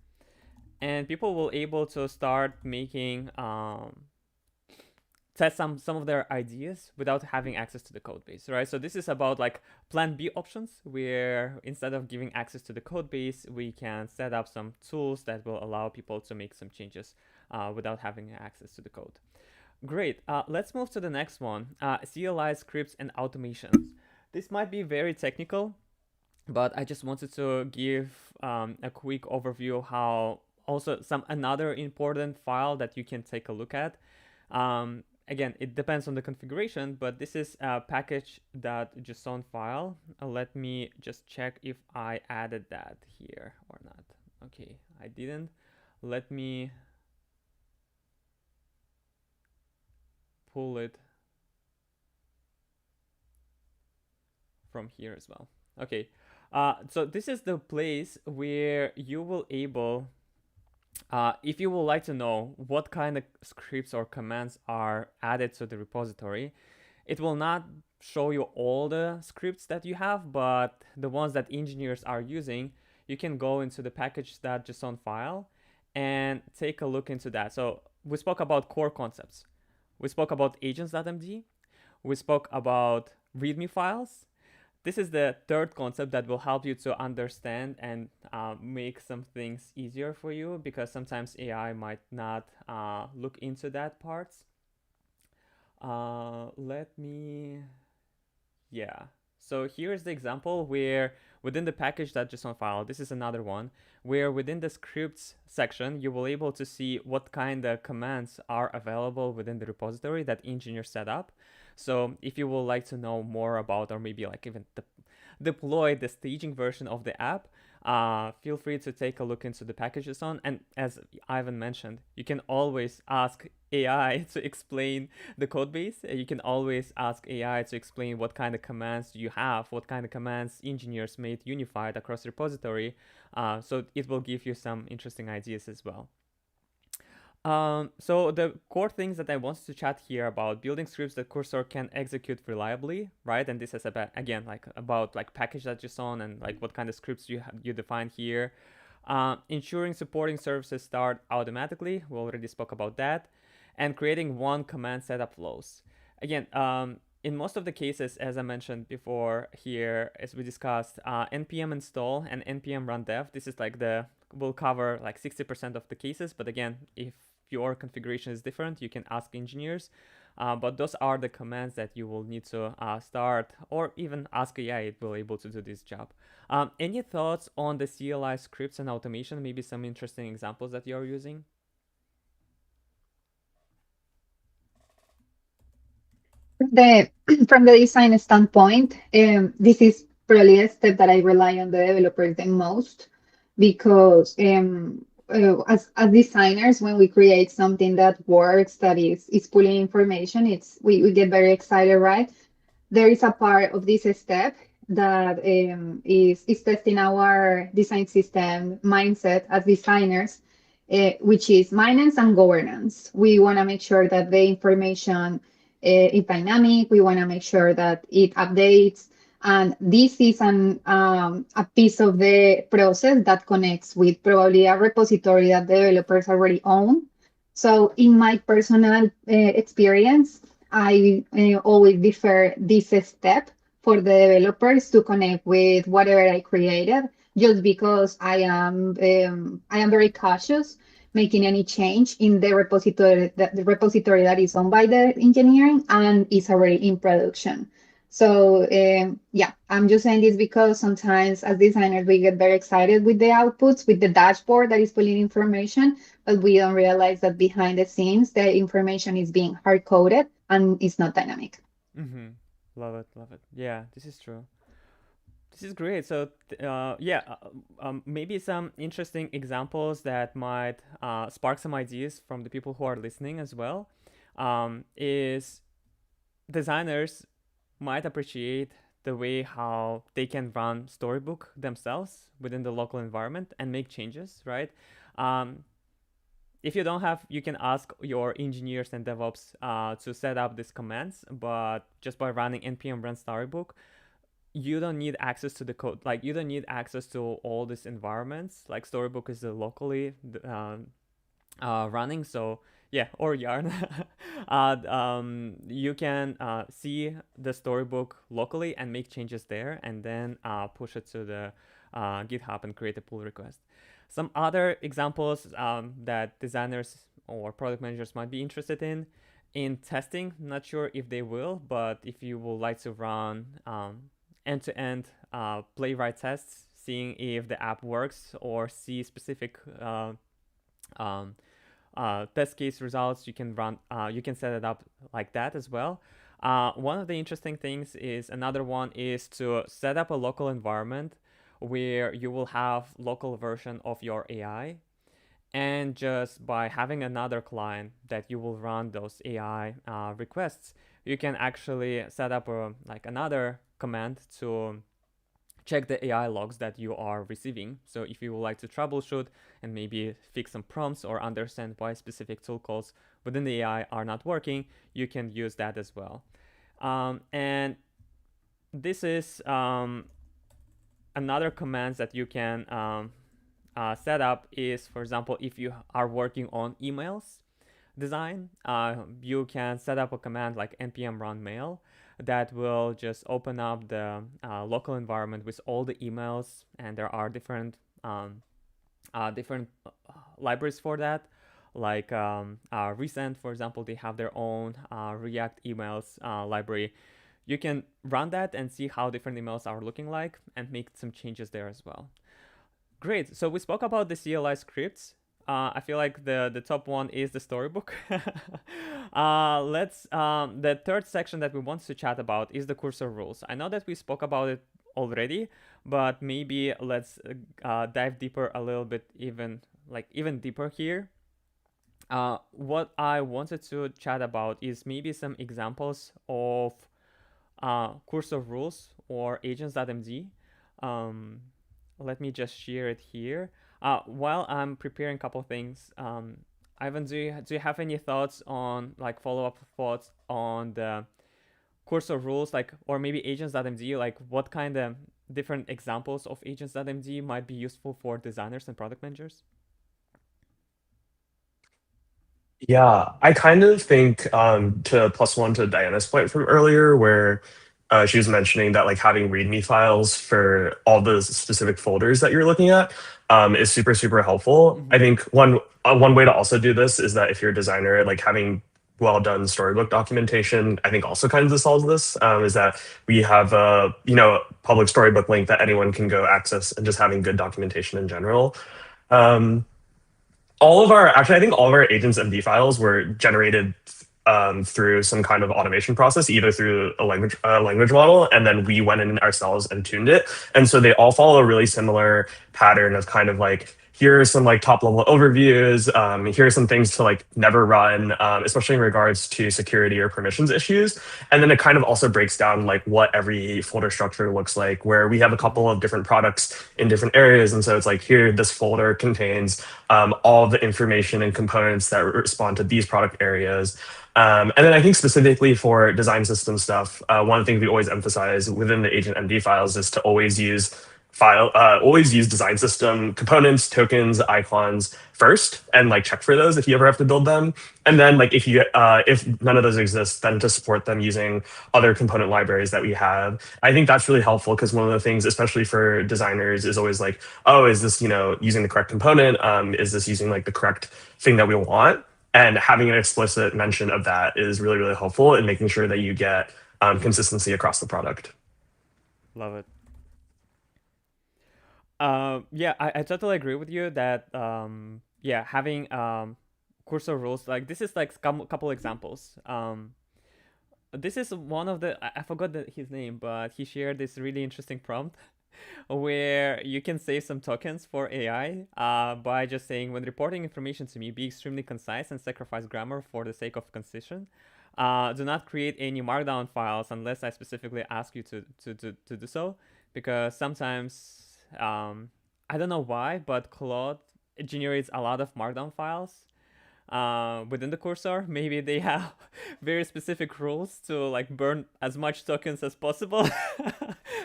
and people will able to start making test some of their ideas without having access to the code base, right? So this is about like plan B options where instead of giving access to the code base, we can set up some tools that will allow people to make some changes without having access to the code. Great. Let's move to the next one. CLI scripts and automations. This might be very technical, but I just wanted to give a quick overview how also another important file that you can take a look at. Again, it depends on the configuration, but this is a package.json file. Let me just check if I added that here or not. Okay, I didn't. Let me pull it from here as well. Okay, so this is the place where you will able if you would like to know what kind of scripts or commands are added to the repository, it will not show you all the scripts that you have, but the ones that engineers are using, you can go into the package.json file and take a look into that. So we spoke about core concepts. We spoke about agents.md. We spoke about README files. This is the third concept that will help you to understand and make some things easier for you, because sometimes AI might not look into that part. So here's the example where within the package.json file, this is another one, where within the scripts section, you will be able to see what kind of commands are available within the repository that engineers set up. So if you would like to know more about, or maybe like even deploy the staging version of the app, feel free to take a look into the package.json. And as Ivan mentioned, you can always ask AI to explain the code base. You can always ask AI to explain what kind of commands you have, what kind of commands engineers made unified across repository. So it will give you some interesting ideas as well. So the core things that I wanted to chat here about: building scripts that Cursor can execute reliably, right? And this is about, again, like about like package.json and like what kind of scripts you define here. Ensuring supporting services start automatically. We already spoke about that. And creating one command setup flows. Again, in most of the cases, as I mentioned before here, as we discussed, npm install and npm run dev, this is like will cover like 60% of the cases. But again, if your configuration is different, you can ask engineers. But those are the commands that you will need to start, or even ask AI, it will able to do this job. Any thoughts on the CLI scripts and automation? Maybe some interesting examples that you're using? From the design standpoint, this is probably a step that I rely on the developers the most, because as designers, when we create something that works, that is pulling information, we get very excited, right? There is a part of this step that is testing our design system mindset as designers, which is maintenance and governance. We want to make sure that the information is dynamic. We want to make sure that it updates. And this is a piece of the process that connects with probably a repository that developers already own. So in my personal experience, I always defer this step for the developers to connect with whatever I created, just because I am very cautious making any change in the repository that is owned by the engineering and is already in production. So yeah, I'm just saying this because sometimes as designers, we get very excited with the outputs, with the dashboard that is pulling information, but we don't realize that behind the scenes, the information is being hard-coded and it's not dynamic. Mm-hmm. Love it, love it. Yeah, this is true. This is great. So yeah, maybe some interesting examples that might spark some ideas from the people who are listening as well, is designers might appreciate the way how they can run Storybook themselves within the local environment and make changes, right? If you don't have, you can ask your engineers and DevOps to set up these commands, but just by running npm run Storybook, you don't need access to the code. Like, you don't need access to all these environments. Like, Storybook is locally running, so yeah, or Yarn. You can see the Storybook locally and make changes there, and then push it to the GitHub and create a pull request. Some other examples that designers or product managers might be interested in testing, not sure if they will, but if you would like to run end-to-end playwright tests, seeing if the app works, or see specific test case results, you can run. You can set it up like that as well. One of the interesting things is, another one is to set up a local environment where you will have local version of your AI, and just by having another client that you will run those AI requests, you can actually set up like another command to check the AI logs that you are receiving. So if you would like to troubleshoot and maybe fix some prompts or understand why specific tool calls within the AI are not working, you can use that as well. And this is another commands that you can set up is, for example, if you are working on emails design, you can set up a command like npm run mail that will just open up the local environment with all the emails, and there are different libraries for that, like Resend, for example. They have their own React emails library. You can run that and see how different emails are looking like and make some changes there as well. Great. So we spoke about the CLI scripts. I feel like the top one is the storybook. Let's the third section that we want to chat about is the cursor rules. I know that we spoke about it already, but maybe let's dive deeper a little bit, even deeper here. What I wanted to chat about is maybe some examples of cursor rules or agents.md. Let me just share it here. While I'm preparing a couple things, Ivan, do you have any thoughts on, like, follow-up thoughts on the cursor rules, like, or maybe agents.md, like what kind of different examples of agents.md might be useful for designers and product managers? Yeah, I kind of think to plus one to Diana's point from earlier, where she was mentioning that like having README files for all the specific folders that you're looking at is super, super helpful. I think one way to also do this is that if you're a designer, like having well done storybook documentation, I think also kind of solves this. Is that we have a public storybook link that anyone can go access, and just having good documentation in general. I think all of our agents MD files were generated through some kind of automation process, either through a language model, and then we went in ourselves and tuned it. And so they all follow a really similar pattern of kind of like, here are some like top level overviews. Here are some things to like never run, especially in regards to security or permissions issues. And then it kind of also breaks down like what every folder structure looks like, where we have a couple of different products in different areas. And so it's like, here, this folder contains all the information and components that respond to these product areas. And then I think specifically for design system stuff, one of the things we always emphasize within the agent MD files is to always use design system components, tokens, icons first, and like check for those if you ever have to build them. And then like if none of those exist, then to support them using other component libraries that we have. I think that's really helpful, because one of the things, especially for designers, is always like, oh, is this using the correct component? Is this using like the correct thing that we want? And having an explicit mention of that is really, really helpful in making sure that you get consistency across the product. Love it. Yeah, I totally agree with you that having cursor rules, like this is like a couple examples. This is one of the, I forgot his name, but he shared this really interesting prompt where you can save some tokens for AI by just saying, when reporting information to me, be extremely concise and sacrifice grammar for the sake of concision. Do not create any markdown files unless I specifically ask you to do so, because sometimes I don't know why, but Claude generates a lot of markdown files within the cursor. Maybe they have very specific rules to like burn as much tokens as possible.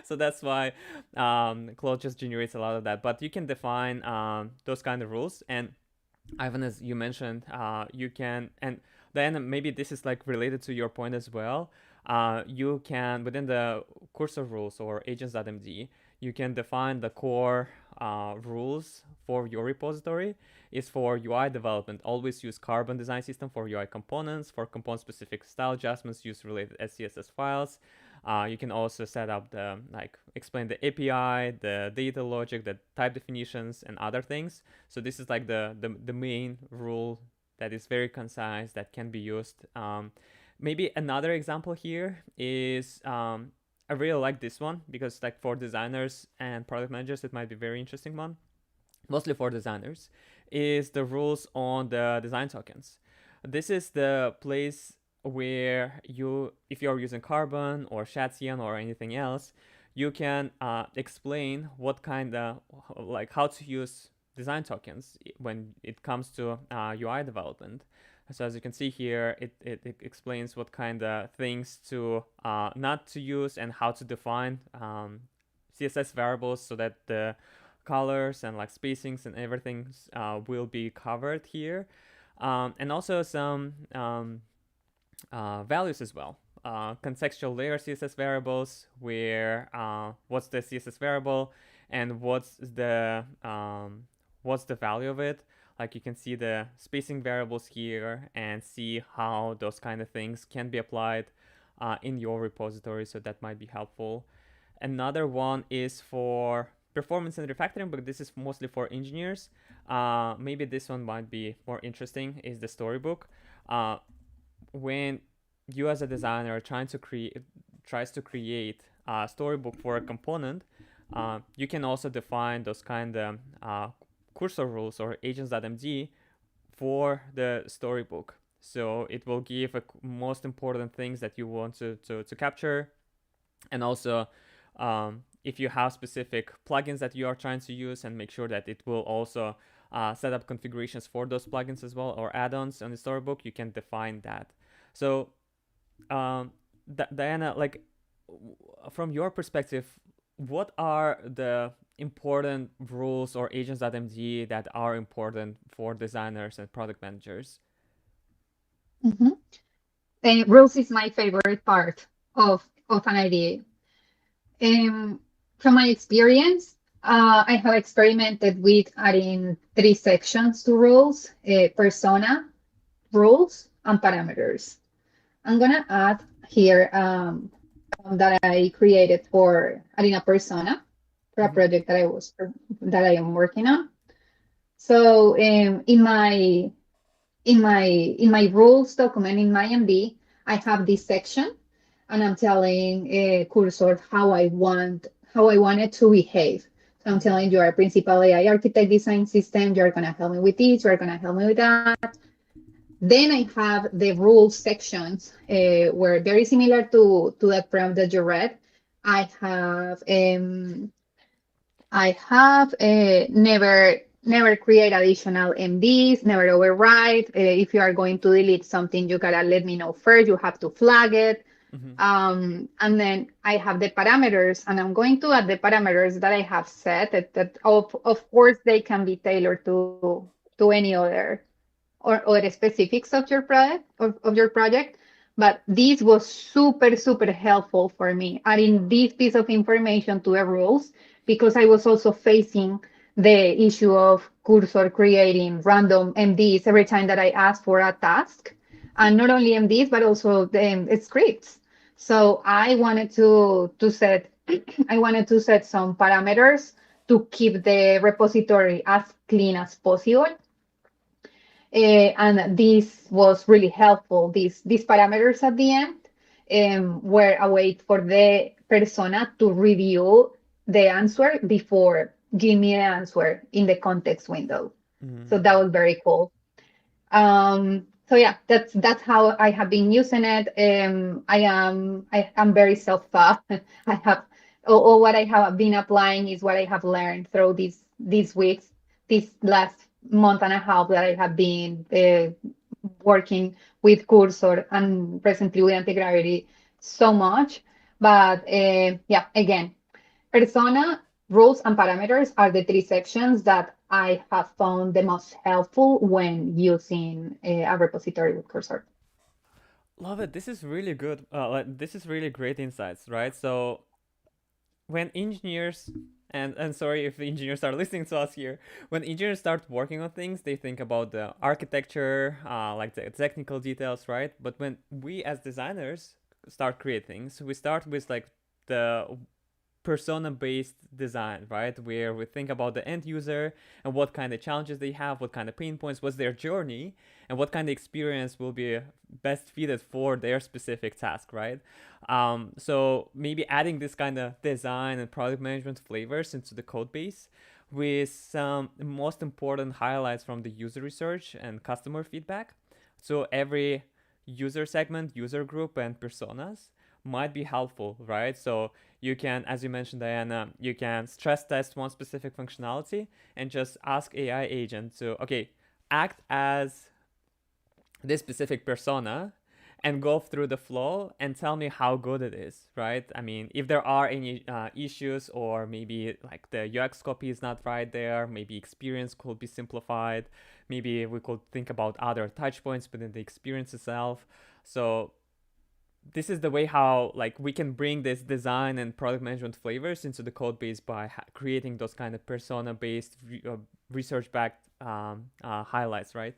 So that's why Claude just generates a lot of that. But you can define those kind of rules. And Ivan, as you mentioned, you can, and then maybe this is like related to your point as well. You can, within the cursor rules or agents.md, you can define the core rules for your repository. Is for UI development, always use Carbon design system for UI components. For component-specific style adjustments, use related SCSS files. You can also set up explain the API, the data logic, the type definitions, and other things. So this is like the main rule that is very concise that can be used. Maybe another example here is, I really like this one because like for designers and product managers, it might be a very interesting one. Mostly for designers, is the rules on the design tokens. This is the place where you, if you're using Carbon or Shadcyan or anything else, you can explain what kind of, like how to use design tokens when it comes to UI development. So as you can see here, it explains what kind of things to not to use and how to define CSS variables so that the colors and like spacings and everything will be covered here. And also some values as well. Contextual layer CSS variables, where what's the CSS variable and what's the value of it. Like you can see the spacing variables here and see how those kind of things can be applied in your repository. So that might be helpful. Another one is for performance and refactoring, but this is mostly for engineers. Maybe this one might be more interesting, is the storybook. When you as a designer tries to create a storybook for a component, you can also define those kind of cursor rules or agents.md for the storybook. So it will give most important things that you want to capture. And also, if you have specific plugins that you are trying to use, and make sure that it will also set up configurations for those plugins as well, or add-ons on the storybook, you can define that. So Diana, like from your perspective, what are the important rules or agents.md that are important for designers and product managers? Rules is my favorite part of an idea. From my experience, I have experimented with adding 3 sections to rules: persona, rules, and parameters. I'm gonna add here that I created for adding a persona for a project that I am working on. So in my rules document in my MD, I have this section, and I'm telling Cursor how I want it to behave. So I'm telling you, our principal AI architect design system, you're gonna help me with this, you're gonna help me with that. Then I have the rules sections where, very similar to that prompt that you read, I have never create additional MDs, never override. If you are going to delete something, you gotta let me know first. You have to flag it. And then I have the parameters, and I'm going to add the parameters that I have set. That of course they can be tailored to any other or the specifics of your product of your project. But this was super helpful for me, adding this piece of information to the rules, because I was also facing the issue of Cursor creating random MDs every time that I asked for a task, and not only MDs but also the scripts. So I wanted to set some parameters to keep the repository as clean as possible. And this was really helpful. These parameters at the end were a way for the persona to review the answer before giving me the answer in the context window. So that was very cool. So yeah, that's how I have been using it. I am very self-taught. I have all what I have been applying is what I have learned through these weeks, this last month and a half that I have been working with Cursor and presently with Antigravity so much. But yeah, again, persona, rules, and parameters are the 3 sections that I have found the most helpful when using a repository with Cursor. Love it. This is really good. This is really great insights, right? So when engineers, and sorry if the engineers are listening to us here, when engineers start working on things, they think about the architecture, like the technical details, right? But when we as designers start creating, so we start with like the persona-based design, right? Where we think about the end user and what kind of challenges they have, what kind of pain points, what's their journey, and what kind of experience will be best fitted for their specific task, right? So maybe adding this kind of design and product management flavors into the code base with some most important highlights from the user research and customer feedback. So every user segment, user group, and personas might be helpful, right? So you can, as you mentioned, Diana, you can stress test one specific functionality and just ask AI agent to, okay, act as this specific persona and go through the flow and tell me how good it is, right? I mean, if there are any issues, or maybe like the UX copy is not right there, maybe experience could be simplified, maybe we could think about other touch points within the experience itself. So this is the way how like we can bring this design and product management flavors into the code base by creating those kind of persona-based research-backed highlights, right?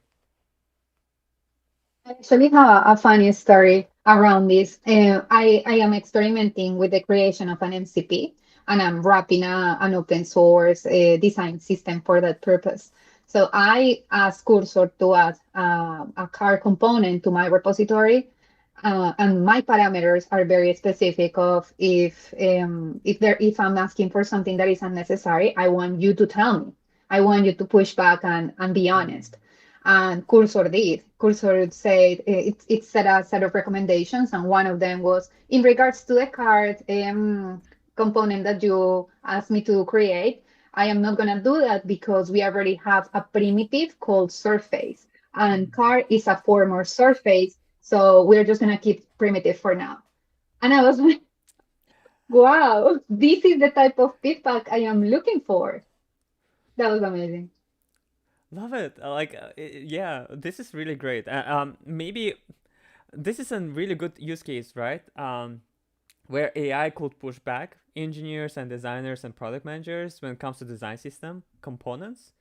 I actually have a funny story around this. I am experimenting with the creation of an MCP and I'm wrapping an open source design system for that purpose. So I asked Cursor to add a card component to my repository, and my parameters are very specific of if I'm asking for something that is unnecessary, I want you to tell me. I want you to push back and be honest. And Cursor did. Cursor said it set a set of recommendations, and one of them was in regards to the card component that you asked me to create. I am not going to do that because we already have a primitive called surface, and card is a form or surface. So we're just going to keep primitive for now. And I was like, wow, this is the type of feedback I am looking for. That was amazing. Love it. Yeah, this is really great. Maybe this is a really good use case, right? Where AI could push back engineers and designers and product managers when it comes to design system components.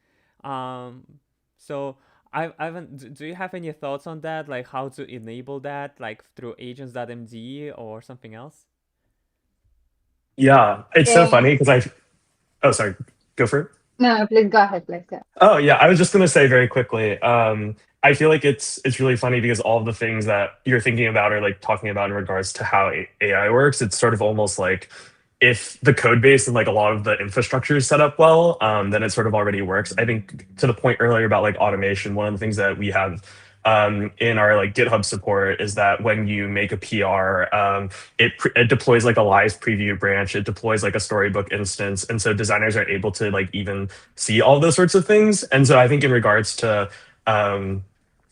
So Ivan, do you have any thoughts on that? Like how to enable that, like through agents.md or something else? Yeah, it's so funny because oh, sorry, go for it. No, please go ahead, please go. Oh yeah, I was just gonna say very quickly. I feel like it's really funny because all of the things that you're thinking about or like talking about in regards to how AI works, it's sort of almost like if the code base and like a lot of the infrastructure is set up well, then it sort of already works. I think to the point earlier about like automation, one of the things that we have in our like GitHub support is that when you make a PR, it deploys like a live preview branch, it deploys like a storybook instance, and so designers are able to like even see all those sorts of things. And so I think in regards to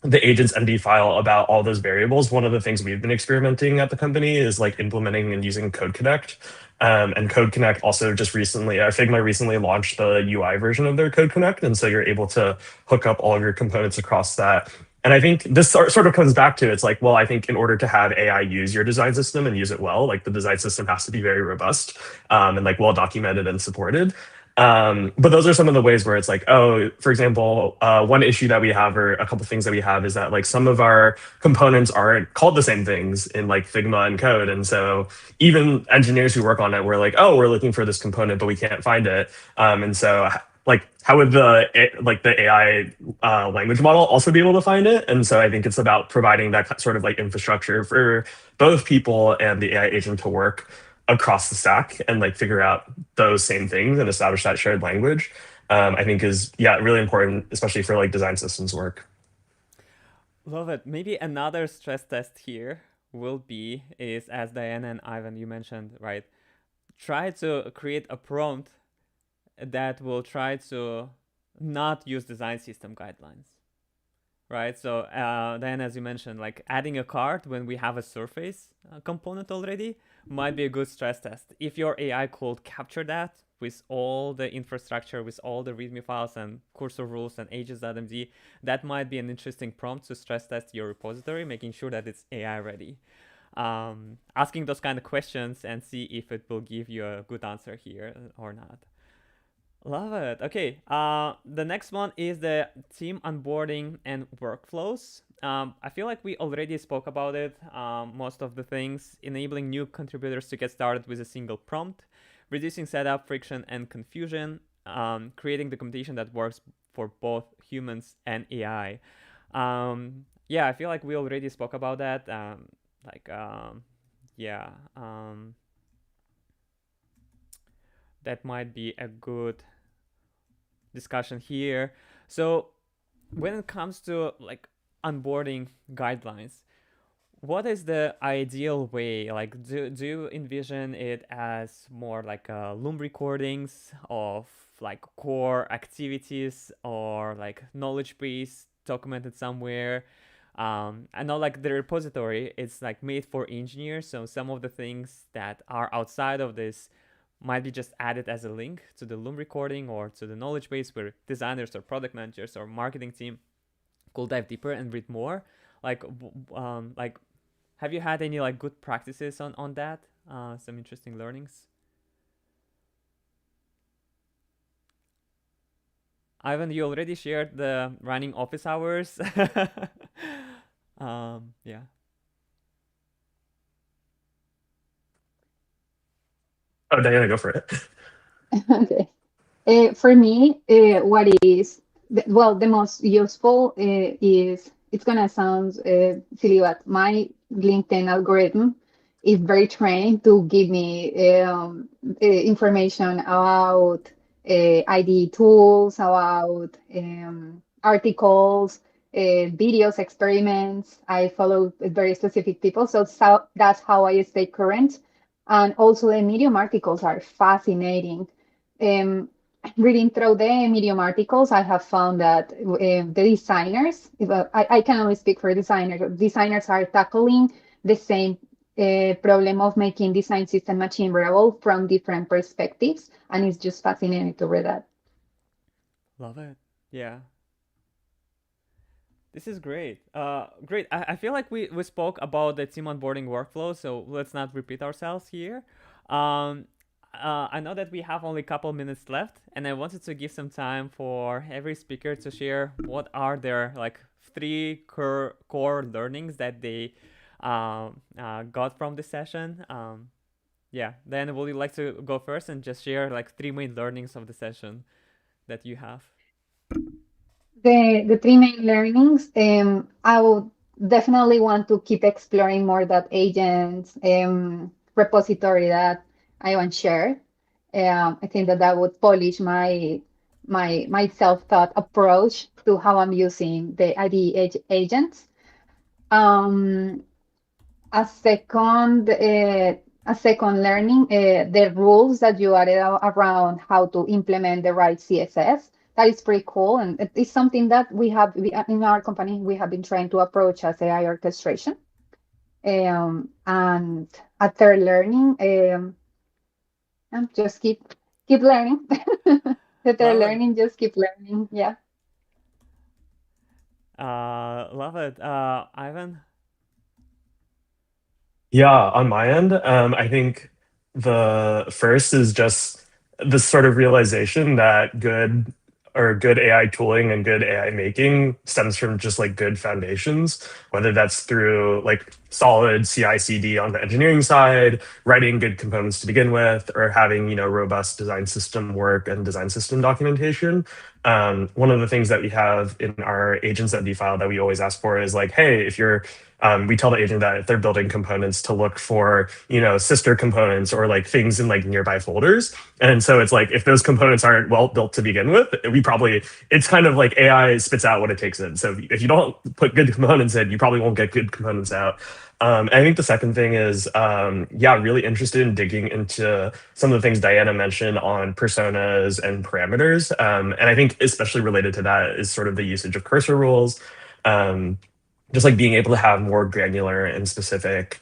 the agents MD file about all those variables, one of the things we've been experimenting at the company is like implementing and using Code Connect. And Code Connect also just recently, Figma recently launched the UI version of their Code Connect. And so you're able to hook up all of your components across that. And I think this sort of comes back to, it's like, well, I think in order to have AI use your design system and use it well, like the design system has to be very robust and like well documented and supported. But those are some of the ways where it's like, oh, for example, one issue that we have, or a couple things that we have, is that like some of our components aren't called the same things in like Figma and code. And so even engineers who work on it, we're like, oh, we're looking for this component, but we can't find it. And so like how would the AI language model also be able to find it? And so I think it's about providing that sort of like infrastructure for both people and the AI agent to work across the stack and like figure out those same things and establish that shared language. I think is really important, especially for like design systems work. Love it. Maybe another stress test here is, as Diana and Ivan, you mentioned, right? Try to create a prompt that will try to not use design system guidelines, right? So then, as you mentioned, like adding a card when we have a surface component already might be a good stress test. If your AI could capture that with all the infrastructure, with all the README files and cursor rules and agents.md, that might be an interesting prompt to stress test your repository, making sure that it's AI ready. Asking those kind of questions and see if it will give you a good answer here or not. Love it. Okay. The next one is the team onboarding and workflows. I feel like we already spoke about it. Most of the things, enabling new contributors to get started with a single prompt, reducing setup friction and confusion, creating documentation that works for both humans and AI. Yeah, I feel like we already spoke about that. That might be a good discussion here. So when it comes to like onboarding guidelines, what is the ideal way? Like, do you envision it as more like Loom recordings of like core activities or like knowledge base documented somewhere? I know like the repository, it's like made for engineers. So some of the things that are outside of this might be just added as a link to the Loom recording or to the knowledge base where designers or product managers or marketing team could dive deeper and read more. Like have you had any like good practices on that? Some interesting learnings? Ivan, you already shared the running office hours. Yeah. Oh, Diana, go for it. Okay. For me, what is the most useful is it's gonna sound silly, but my LinkedIn algorithm is very trained to give me information about ID tools, about articles, videos, experiments. I follow very specific people, so that's how I stay current. And also, the Medium articles are fascinating. Um, Reading through the Medium articles, I have found that the designers, I can only speak for designers are tackling the same problem of making design system achievable from different perspectives. And it's just fascinating to read that. Love it. Yeah. This is great. Great. I feel like we spoke about the team onboarding workflow, so let's not repeat ourselves here. Um, I know that we have only a couple minutes left, and I wanted to give some time for every speaker to share what are their like three core learnings that they got from the session. Yeah. Then would you like to go first and just share like three main learnings of the session that you have? The three main learnings, I would definitely want to keep exploring more that agents repository that I want to share. I think that would polish my self-thought approach to how I'm using the IDE agents. Um, a second learning, the rules that you added around how to implement the right CSS. That is pretty cool, and it is something that in our company we have been trying to approach as AI orchestration. And a third learning, and just keep learning. The third Love it. learning, just keep learning. Yeah. Love it. Ivan? Yeah, on my end, I think the first is just this sort of realization that good AI tooling and good AI making stems from just like good foundations, whether that's through like solid CI/CD on the engineering side, writing good components to begin with, or having, robust design system work and design system documentation. One of the things that we have in our agents.d file that we always ask for is like, hey, if you're we tell the agent that if they're building components to look for, sister components or like things in like nearby folders. And so it's like, if those components aren't well built to begin with, it's kind of like AI spits out what it takes in. So if you don't put good components in, you probably won't get good components out. And I think the second thing is, really interested in digging into some of the things Diana mentioned on personas and parameters. And I think especially related to that is sort of the usage of cursor rules. Just like being able to have more granular and specific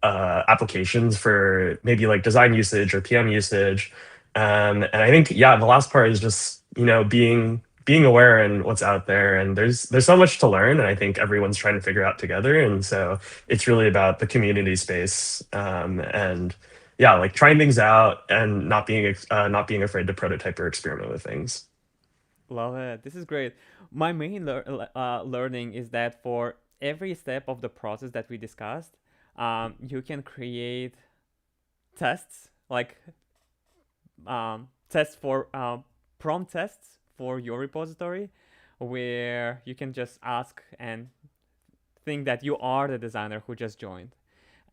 applications for maybe like design usage or PM usage. And I think, the last part is just, being aware and what's out there. And there's so much to learn. And I think everyone's trying to figure out together. And so it's really about the community space. And like trying things out and not being afraid to prototype or experiment with things. Love it. This is great. My main learning is that for every step of the process that we discussed, you can create tests, like tests for prompt tests for your repository, where you can just ask and think that you are the designer who just joined,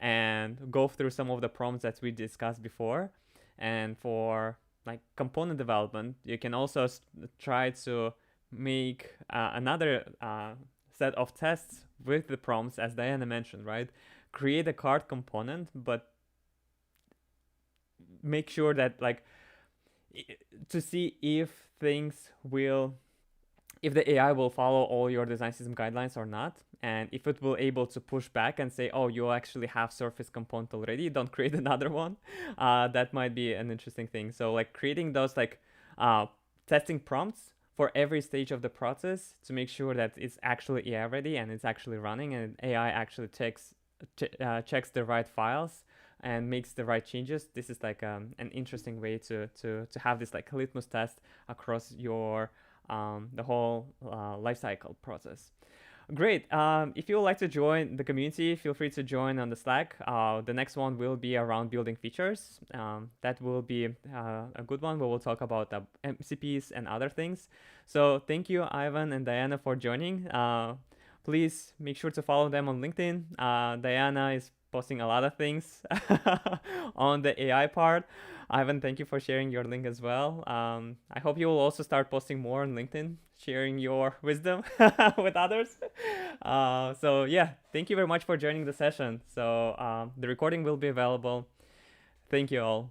and go through some of the prompts that we discussed before. And for like component development, you can also try to make another set of tests with the prompts, as Diana mentioned, right? Create a card component, but make sure that like to see if the AI will follow all your design system guidelines or not, and if it will able to push back and say, oh, you actually have surface component already, don't create another one. That might be an interesting thing. So like creating those like testing prompts for every stage of the process to make sure that it's actually AI ready and it's actually running, and AI actually checks the right files and makes the right changes. This is like an interesting way to have this like litmus test across your the whole lifecycle process. Great. If you would like to join the community, feel free to join on the Slack. The next one will be around building features. That will be a good one where we'll talk about MCPs and other things. So thank you, Ivan and Diana, for joining. Please make sure to follow them on LinkedIn. Diana is posting a lot of things on the AI part. Ivan, thank you for sharing your link as well. I hope you will also start posting more on LinkedIn, sharing your wisdom with others. So yeah, thank you very much for joining the session. So the recording will be available. Thank you all.